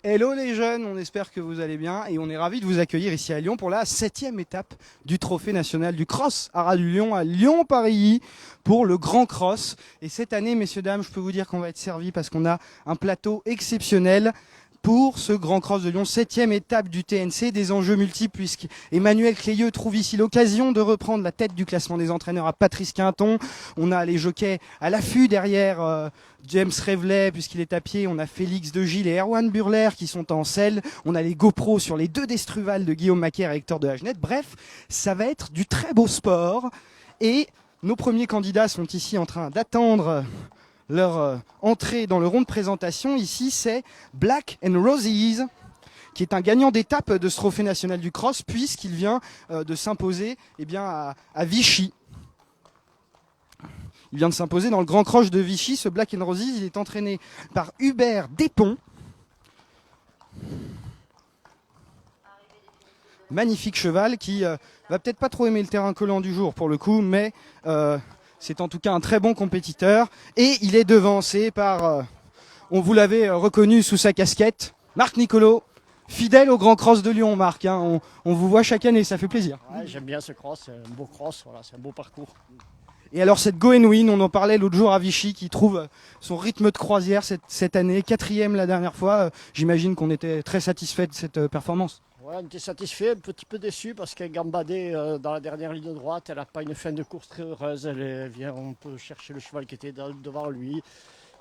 Hello les jeunes, on espère que vous allez bien et on est ravis de vous accueillir ici à Lyon pour la 7e étape du Trophée national du cross Haras du Lion à Lyon-Parilly pour le Grand Cross. Et cette année, messieurs, dames, je peux vous dire qu'on va être servis parce qu'on a un plateau exceptionnel pour ce Grand Cross de Lyon, 7e étape du TNC, des enjeux multiples puisqu'Emmanuel Clayeux trouve ici l'occasion de reprendre la tête du classement des entraîneurs à Patrice Quinton. On a les jockeys à l'affût derrière James Revelet puisqu'il est à pied. On a Félix de Gilles et Erwan Burler qui sont en selle. On a les GoPro sur les deux Destruval de Guillaume Macaire et Hector de Hagenette. Bref, ça va être du très beau sport et nos premiers candidats sont ici en train d'attendre leur entrée dans le rond de présentation. Ici, c'est Black and Roses, qui est un gagnant d'étape de ce trophée national du cross, puisqu'il vient de s'imposer à Vichy. Il vient de s'imposer dans le Grand Cross de Vichy. Ce Black and Roses, il est entraîné par Hubert Despons. Magnifique cheval qui va peut-être pas trop aimer le terrain collant du jour pour le coup, mais c'est en tout cas un très bon compétiteur. Et il est devancé par, on vous l'avait reconnu sous sa casquette, Marc Nicolo, fidèle au Grand Cross de Lyon, Marc. Hein. On vous voit chaque année, ça fait plaisir. Ouais, j'aime bien ce cross, c'est un beau cross, voilà, c'est un beau parcours. Et alors cette Go and Win, on en parlait l'autre jour à Vichy, qui trouve son rythme de croisière cette année, 4e la dernière fois. J'imagine qu'on était très satisfait de cette performance. Ouais, on était satisfait, un petit peu déçu parce qu'elle gambadait dans la dernière ligne droite, elle n'a pas une fin de course très heureuse, elle vient un peu chercher le cheval qui était devant lui,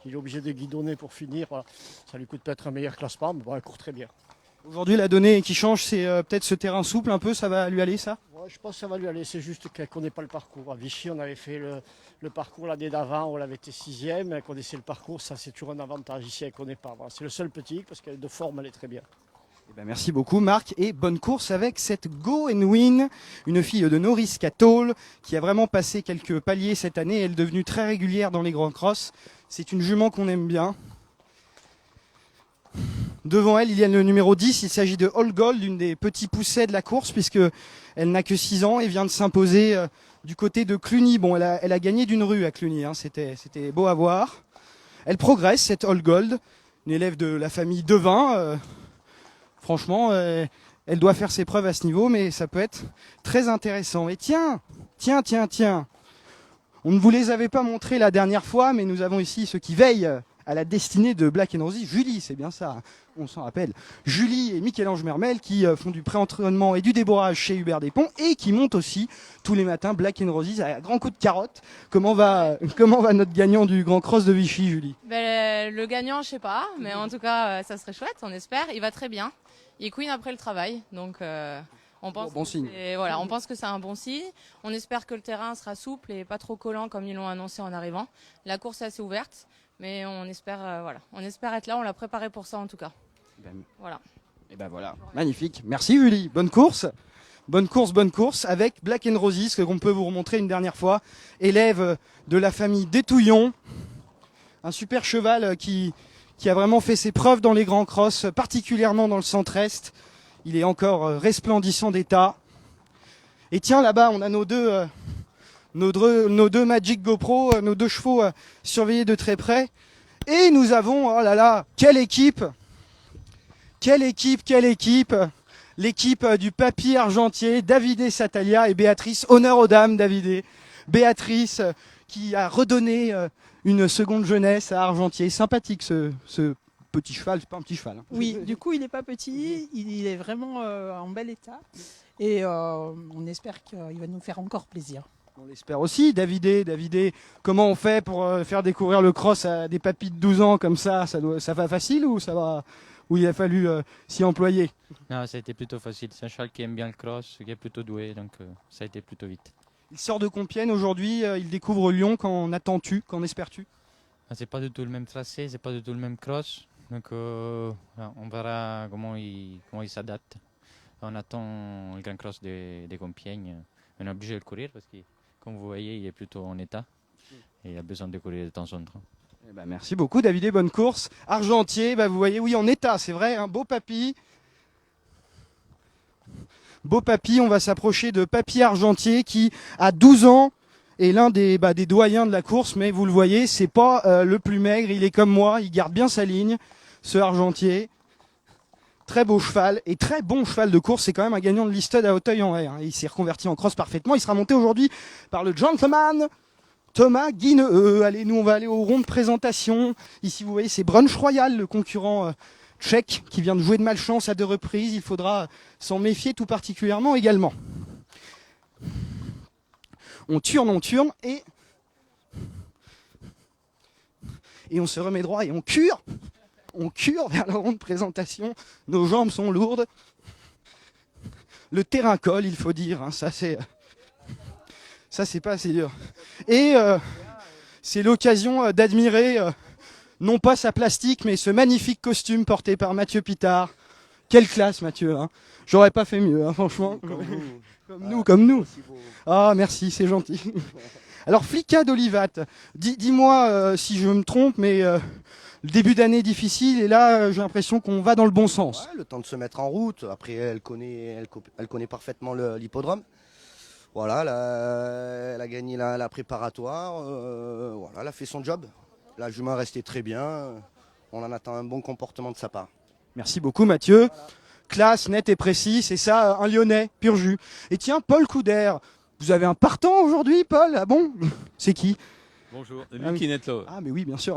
il est obligé de guidonner pour finir, voilà. Ça lui coûte peut-être un meilleur classement, mais bon, elle court très bien. Aujourd'hui, la donnée qui change, c'est peut-être ce terrain souple un peu, ça va lui aller ça ? Ouais, je pense que ça va lui aller, c'est juste qu'elle ne connaît pas le parcours. À Vichy, on avait fait le parcours l'année d'avant, où elle avait été 6e, elle connaissait le parcours, ça c'est toujours un avantage. Ici, elle ne connaît pas. Voilà. C'est le seul petit, parce qu'elle de forme, elle est très bien. Eh ben merci beaucoup Marc et bonne course avec cette Go and Win, une fille de Norris Catole qui a vraiment passé quelques paliers cette année, elle est devenue très régulière dans les grands crosses. C'est une jument qu'on aime bien. Devant elle, il y a le numéro 10, il s'agit de All Gold, une des petits poussets de la course puisque elle n'a que 6 ans et vient de s'imposer du côté de Cluny. Bon, elle a gagné d'une rue à Cluny, hein. C'était beau à voir. Elle progresse, cette All Gold, une élève de la famille Devin. Franchement, elle doit faire ses preuves à ce niveau, mais ça peut être très intéressant. Et tiens, on ne vous les avait pas montrés la dernière fois, mais nous avons ici ceux qui veillent à la destinée de Black and Roses. Julie, c'est bien ça, on s'en rappelle. Julie et Michel-Ange Mermel qui font du pré-entraînement et du déborrage chez Hubert Despons et qui montent aussi tous les matins Black and Roses à grand coup de carotte. Comment va notre gagnant du Grand Cross de Vichy, Julie ? Le gagnant, je sais pas, mais en tout cas, ça serait chouette, on espère. Il va très bien. Il queen après le travail, donc on pense bon signe. On pense que c'est un bon signe. On espère que le terrain sera souple et pas trop collant comme ils l'ont annoncé en arrivant. La course est assez ouverte, mais on espère être là. On l'a préparé pour ça en tout cas. Voilà. Et ben voilà, magnifique. Merci Julie, bonne course avec Black and Roses que qu'on peut vous remontrer une dernière fois, élève de la famille Détouillon, un super cheval qui a vraiment fait ses preuves dans les grands crosses, particulièrement dans le centre-est. Il est encore resplendissant d'état. Et tiens, là-bas, on a nos deux Magic GoPro, nos deux chevaux surveillés de très près. Et nous avons, oh là là, quelle équipe ! L'équipe du Papy Argentier, Davidé Satalia et Béatrice. Honneur aux dames, Davidé. Béatrice qui a redonné une seconde jeunesse à Argentier. Sympathique ce petit cheval, c'est pas un petit cheval. Hein. Oui, du coup il n'est pas petit, il est vraiment en bel état et on espère qu'il va nous faire encore plaisir. On l'espère aussi. Davidé, comment on fait pour faire découvrir le cross à des papis de 12 ans comme ça va facile ou ça va, ou il a fallu s'y employer? Non, ça a été plutôt facile. C'est un cheval qui aime bien le cross, qui est plutôt doué, donc ça a été plutôt vite. Il sort de Compiègne aujourd'hui, il découvre Lyon. Qu'en attends-tu, qu'en espères-tu? C'est pas du tout le même tracé, c'est pas du tout le même cross, donc on verra comment il s'adapte. On attend le grand cross de Compiègne. On est obligé de le courir parce que, comme vous voyez, il est plutôt en état et il a besoin de courir de temps en temps. Eh ben, merci beaucoup Davidé, bonne course. Argentier, vous voyez, oui, en état, c'est vrai, un beau papy. Beau papy, on va s'approcher de Papy Argentier qui a 12 ans est l'un des doyens de la course, mais vous le voyez, c'est pas le plus maigre, il est comme moi, il garde bien sa ligne, ce Argentier. Très beau cheval et très bon cheval de course. C'est quand même un gagnant de l'Istud à Auteuil-en-Haye. Il s'est reconverti en cross parfaitement. Il sera monté aujourd'hui par le gentleman Thomas Guineux. Allez, nous on va aller au rond de présentation. Ici vous voyez c'est Brunch Royal, le concurrent tchèque qui vient de jouer de malchance à 2 reprises. Il faudra s'en méfier tout particulièrement également. On tourne et on se remet droit et on cure. On cure vers le rond de présentation. Nos jambes sont lourdes. Le terrain colle, il faut dire. Hein. Ça, c'est pas assez dur. Et c'est l'occasion d'admirer, non pas sa plastique, mais ce magnifique costume porté par Mathieu Pitard. Quelle classe, Mathieu. Hein. J'aurais pas fait mieux, hein, franchement. Comme nous. Ah, merci, c'est gentil. Alors, Flicka d'Olivat, dis-moi si je me trompe, mais le début d'année difficile, et là, j'ai l'impression qu'on va dans le bon sens. Ouais, le temps de se mettre en route. Après, elle connaît parfaitement l'hippodrome. Voilà, elle a gagné la préparatoire. Voilà, elle a fait son job. La jument est restée très bien. On en attend un bon comportement de sa part. Merci beaucoup, Mathieu. Voilà. Classe, net et précis, c'est ça, un Lyonnais, pur jus. Et tiens, Paul Couder, vous avez un partant aujourd'hui, Paul? Ah bon? C'est qui? Bonjour, Lucky Netlo. Ah, mais oui, bien sûr.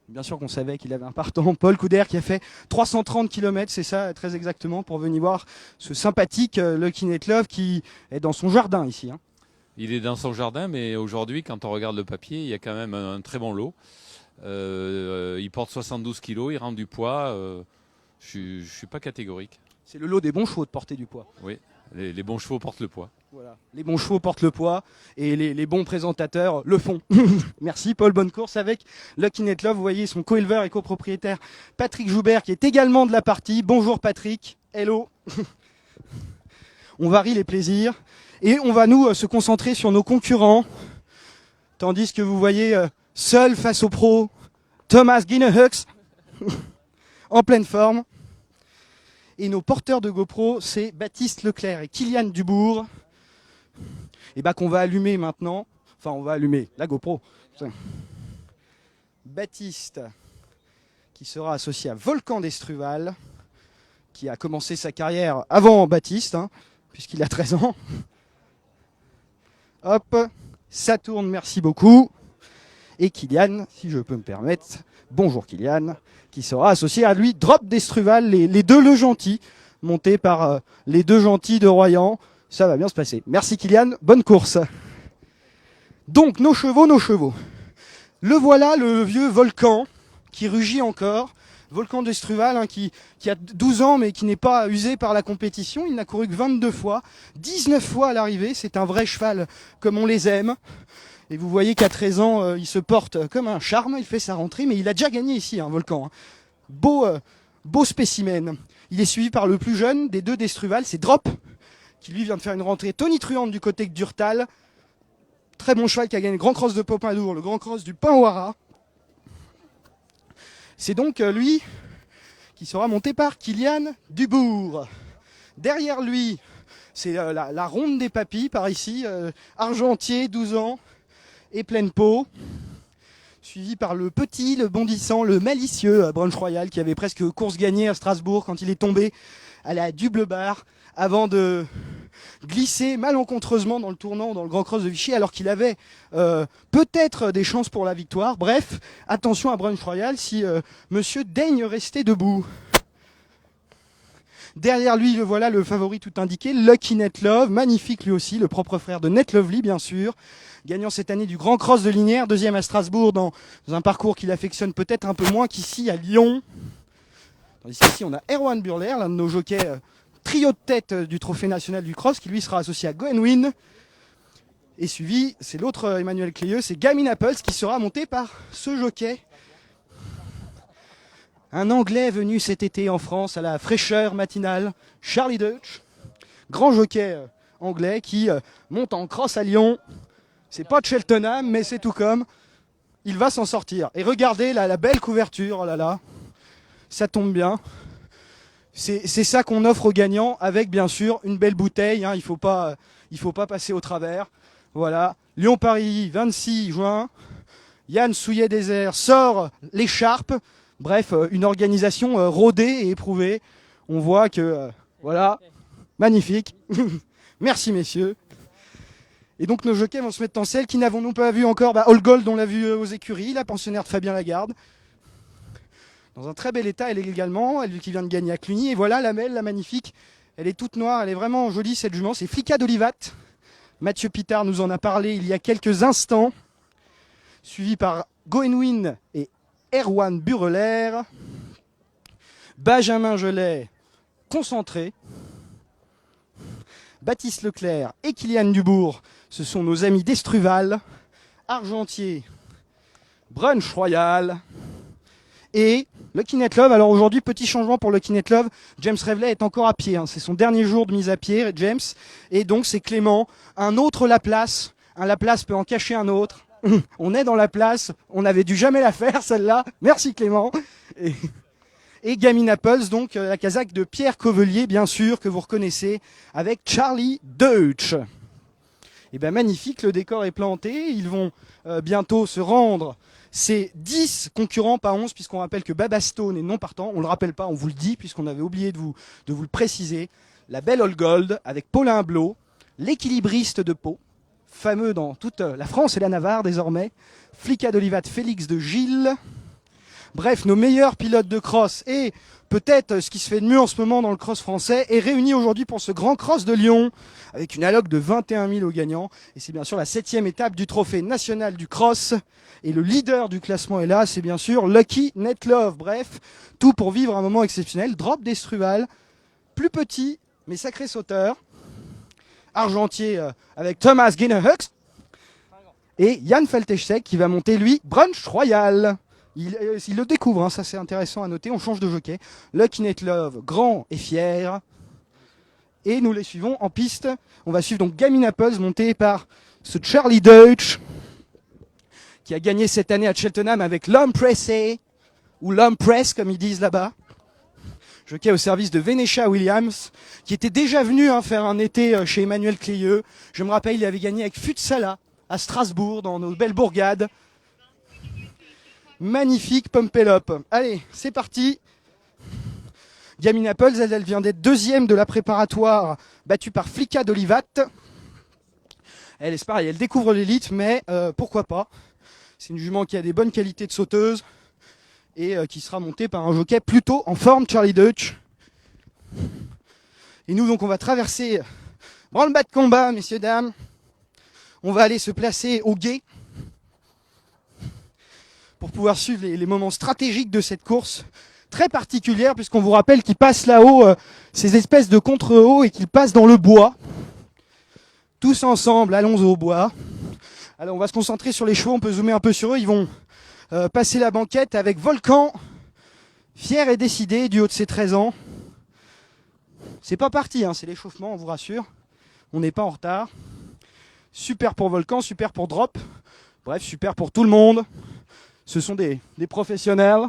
Bien sûr qu'on savait qu'il avait un partant. Paul Couder qui a fait 330 km, c'est ça, très exactement, pour venir voir ce sympathique Lucky Netlove qui est dans son jardin ici. Hein. Il est dans son jardin, mais aujourd'hui, quand on regarde le papier, il y a quand même un très bon lot. Il porte 72 kilos, il rend du poids. Je suis pas catégorique. C'est le lot des bons chevaux de porter du poids. Oui, les bons chevaux portent le poids. Voilà. Les bons chevaux portent le poids et les bons présentateurs le font. Merci Paul, bonne course avec Lucky Netlove. Vous voyez son co-éleveur et copropriétaire Patrick Joubert qui est également de la partie. Bonjour Patrick, hello. On varie les plaisirs et on va nous se concentrer sur nos concurrents. Tandis que vous voyez seul face au pro Thomas Guinehux en pleine forme. Et nos porteurs de GoPro, c'est Baptiste Leclerc et Kylian Dubourg. Et qu'on va allumer maintenant. Enfin, on va allumer la GoPro. Baptiste, qui sera associé à Volcan d'Estruval, qui a commencé sa carrière avant Baptiste, hein, puisqu'il a 13 ans. Hop, ça tourne, merci beaucoup. Et Kylian, si je peux me permettre, bonjour Kylian, qui sera associé à lui, Drop d'Estruval, les deux le gentils, montés par les deux gentils de Royan. Ça va bien se passer. Merci Kylian, bonne course. Donc nos chevaux. Le voilà, le vieux Volcan, qui rugit encore. Volcan d'Estruval, hein, qui a 12 ans, mais qui n'est pas usé par la compétition. Il n'a couru que 22 fois, 19 fois à l'arrivée. C'est un vrai cheval comme on les aime. Et vous voyez qu'à 13 ans, il se porte comme un charme, il fait sa rentrée, mais il a déjà gagné ici, hein, Volcan. Hein. Beau spécimen. Il est suivi par le plus jeune des deux d'Estruval, c'est Drop, qui lui vient de faire une rentrée tonitruante du côté de Durtal. Très bon cheval qui a gagné le Grand Cross de Popadour, le Grand Cross du Pain-Ouara. C'est donc lui qui sera monté par Kylian Dubourg. Derrière lui, c'est la ronde des papis par ici, argentier, 12 ans. Et pleine peau, suivi par le petit, le bondissant, le malicieux Brunch Royal qui avait presque course gagnée à Strasbourg quand il est tombé à la double barre avant de glisser malencontreusement dans le tournant dans le Grand Cross de Vichy alors qu'il avait peut-être des chances pour la victoire. Bref, attention à Brunch Royal si monsieur daigne rester debout. Derrière lui, le voilà, le favori tout indiqué, Lucky Netlove, magnifique lui aussi, le propre frère de Netlovely bien sûr, gagnant cette année du Grand Cross de Linière, deuxième à Strasbourg dans un parcours qu'il affectionne peut-être un peu moins qu'ici à Lyon. Ici on a Erwan Burler, l'un de nos jockeys trio de tête du Trophée National du Cross, qui lui sera associé à Goenwin. Et suivi, c'est l'autre Emmanuel Cléeux, c'est Gamin Apples qui sera monté par ce jockey. Un Anglais venu cet été en France à la fraîcheur matinale, Charlie Deutsch, grand jockey anglais qui monte en cross à Lyon. C'est pas de Cheltenham, mais c'est tout comme. Il va s'en sortir. Et regardez là, la belle couverture, oh là là, ça tombe bien. C'est ça qu'on offre aux gagnants, avec bien sûr une belle bouteille. Hein, il faut pas passer au travers. Voilà, Lyon-Paris, 26 juin. Yann Souillet-Désert sort l'écharpe. Bref, une organisation rodée et éprouvée. On voit que, voilà, magnifique. Merci messieurs. Et donc nos jockeys vont se mettre en selle. Qui n'avons-nous pas vu encore? All Gold, on l'a vu aux écuries, la pensionnaire de Fabien Lagarde. Dans un très bel état, elle est également, elle qui vient de gagner à Cluny. Et voilà Lamelle, la magnifique. Elle est toute noire, elle est vraiment jolie cette jument. C'est Flicka d'Olivat. Mathieu Pitard nous en a parlé il y a quelques instants. Suivi par Goenwin et Erwan Bureler. Benjamin Gelet, concentré. Baptiste Leclerc et Kylian Dubourg, ce sont nos amis d'Estruval. Argentier, Brunch Royal et Lucky Net Love. Alors aujourd'hui, petit changement pour Lucky Net Love. James Reveley est encore à pied. C'est son dernier jour de mise à pied, James. Et donc c'est Clément, un autre Laplace. Un Laplace peut en cacher un autre. On est dans la place. On avait dû jamais la faire, celle-là. Merci Clément. Et Gaming Apples, donc la casaque de Pierre Covelier, bien sûr, que vous reconnaissez, avec Charlie Deutsch. Et bien magnifique, le décor est planté. Ils vont bientôt se rendre. C'est 10 concurrents, pas 11, puisqu'on rappelle que Babastone est non partant. On ne le rappelle pas, on vous le dit, puisqu'on avait oublié de vous le préciser. La belle All Gold, avec Paulin Blot, l'équilibriste de Pau, fameux dans toute la France et la Navarre désormais. Flicka d'Olivat, Félix de Gilles. Bref, nos meilleurs pilotes de cross et peut-être ce qui se fait de mieux en ce moment dans le cross français est réuni aujourd'hui pour ce grand cross de Lyon avec une alloc de 21 000 aux gagnants. Et c'est bien sûr la 7e étape du trophée national du cross. Et le leader du classement est là, c'est bien sûr Lucky Net Love. Bref, tout pour vivre un moment exceptionnel. Drop d'Estruval, plus petit mais sacré sauteur. Argentier avec Thomas Ginnerhux et Jan Felteschek qui va monter lui Brunch Royal. Il le découvre, ça c'est intéressant à noter, on change de jockey. Lucky Net Love, grand et fier. Et nous les suivons en piste. On va suivre donc Gaming Apples, monté par ce Charlie Deutsch, qui a gagné cette année à Cheltenham avec l'homme pressé, ou l'homme press comme ils disent là-bas. Jockey au service de Venetia Williams, qui était déjà venu faire un été chez Emmanuel Cléieux. Je me rappelle, il avait gagné avec Futsala à Strasbourg, dans nos belles bourgades. Magnifique Pumpelope. Allez, c'est parti. Gaming Apples, elle vient d'être deuxième de la préparatoire, battue par Flicka d'Olivat. Elle est pareil, elle découvre l'élite, mais pourquoi pas. C'est une jument qui a des bonnes qualités de sauteuse et qui sera montée par un jockey plutôt en forme, Charlie Deutsch. Et nous, donc, on va traverser branle-bas de combat, messieurs, dames. On va aller se placer au guet pour pouvoir suivre les moments stratégiques de cette course très particulière, puisqu'on vous rappelle qu'ils passent là-haut ces espèces de contre-haut et qu'ils passent dans le bois. Tous ensemble, allons au bois. Alors on va se concentrer sur les chevaux, on peut zoomer un peu sur eux. Ils vont passer la banquette avec Volcan, fier et décidé du haut de ses 13 ans. C'est pas parti, c'est l'échauffement, on vous rassure. On n'est pas en retard. Super pour Volcan, super pour Drop. Bref, super pour tout le monde. Ce sont des professionnels.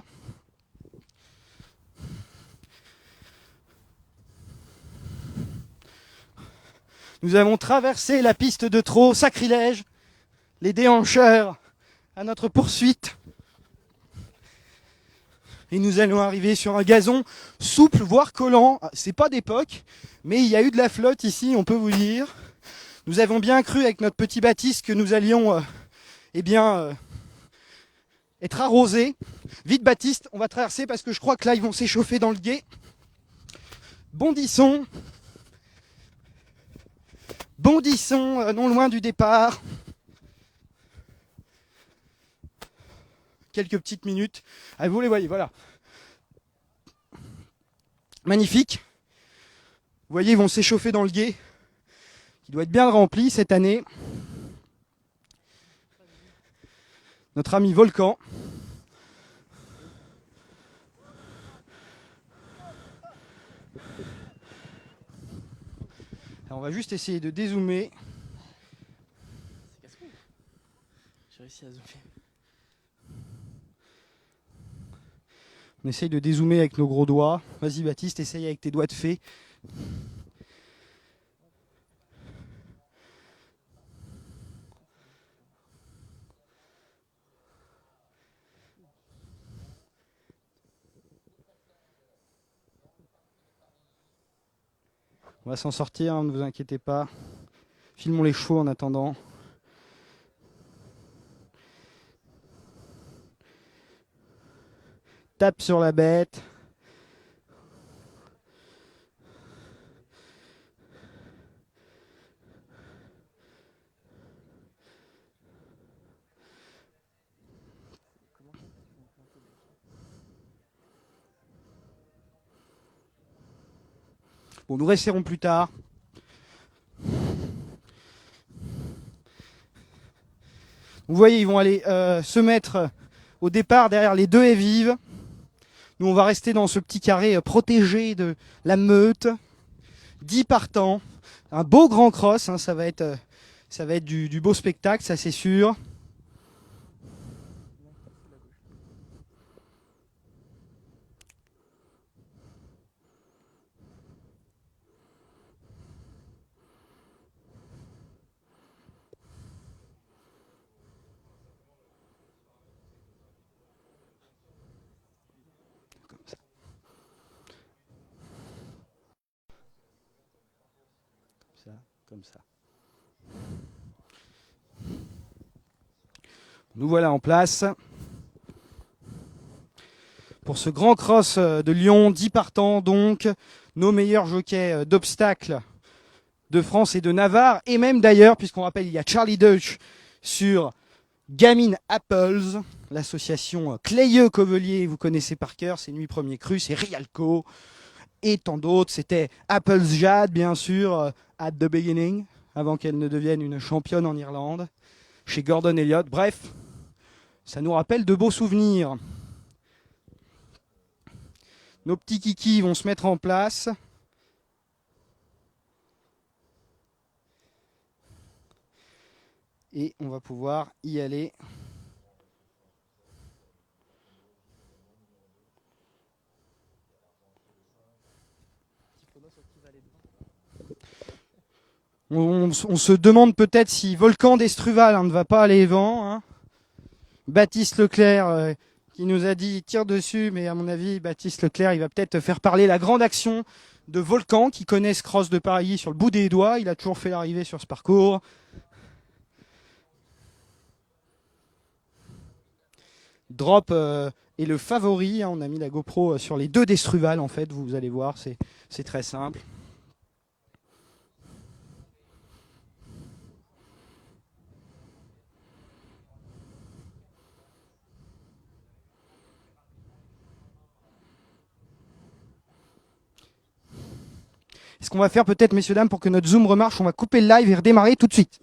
Nous avons traversé la piste de trot, sacrilège, les déhancheurs à notre poursuite. Et nous allons arriver sur un gazon souple, voire collant. C'est pas d'époque, mais il y a eu de la flotte ici, on peut vous dire. Nous avons bien cru avec notre petit Baptiste que nous allions être arrosés. Vite Baptiste, on va traverser parce que je crois que là ils vont s'échauffer dans le gué. Bondissons non loin du départ. Quelques petites minutes. Ah, vous les voyez, voilà. Magnifique. Vous voyez, ils vont s'échauffer dans le gué, qui doit être bien rempli cette année. Notre ami Volcan. Alors on va juste essayer de dézoomer. J'ai réussi à zoomer. On essaye de dézoomer avec nos gros doigts. Vas-y Baptiste, essaye avec tes doigts de fée. On va s'en sortir, hein, ne vous inquiétez pas. Filmons les chevaux en attendant. Tape sur la bête. Bon, nous resterons plus tard. Vous voyez, ils vont aller se mettre au départ derrière les deux haies vives. Nous, on va rester dans ce petit carré protégé de la meute. 10 partants. Un beau grand cross, hein, ça va être du beau spectacle, ça c'est sûr. Comme ça. Nous voilà en place pour ce grand cross de Lyon, 10 partants donc, nos meilleurs jockeys d'obstacles de France et de Navarre, et même d'ailleurs, puisqu'on rappelle, il y a Charlie Deutsch sur Gamine Apples, l'association Clayeux-Covelier, vous connaissez par cœur, c'est Nuit Premier Cru, c'est Rialco, et tant d'autres, c'était Apples Jade, bien sûr, at the beginning, avant qu'elle ne devienne une championne en Irlande, chez Gordon Elliott. Bref, ça nous rappelle de beaux souvenirs. Nos petits kikis vont se mettre en place. Et on va pouvoir y aller. On se demande peut-être si Volcan d'Estruval ne va pas aller vent. Hein. Baptiste Leclerc qui nous a dit tire dessus, mais à mon avis, Baptiste Leclerc, il va peut-être faire parler la grande action de Volcan qui connaît ce cross de Paris sur le bout des doigts. Il a toujours fait l'arrivée sur ce parcours. Drop est le favori. Hein. On a mis la GoPro sur les deux d'Estruval en fait. Vous allez voir, c'est très simple. Ce qu'on va faire peut-être, messieurs, dames, pour que notre Zoom remarche, on va couper le live et redémarrer tout de suite.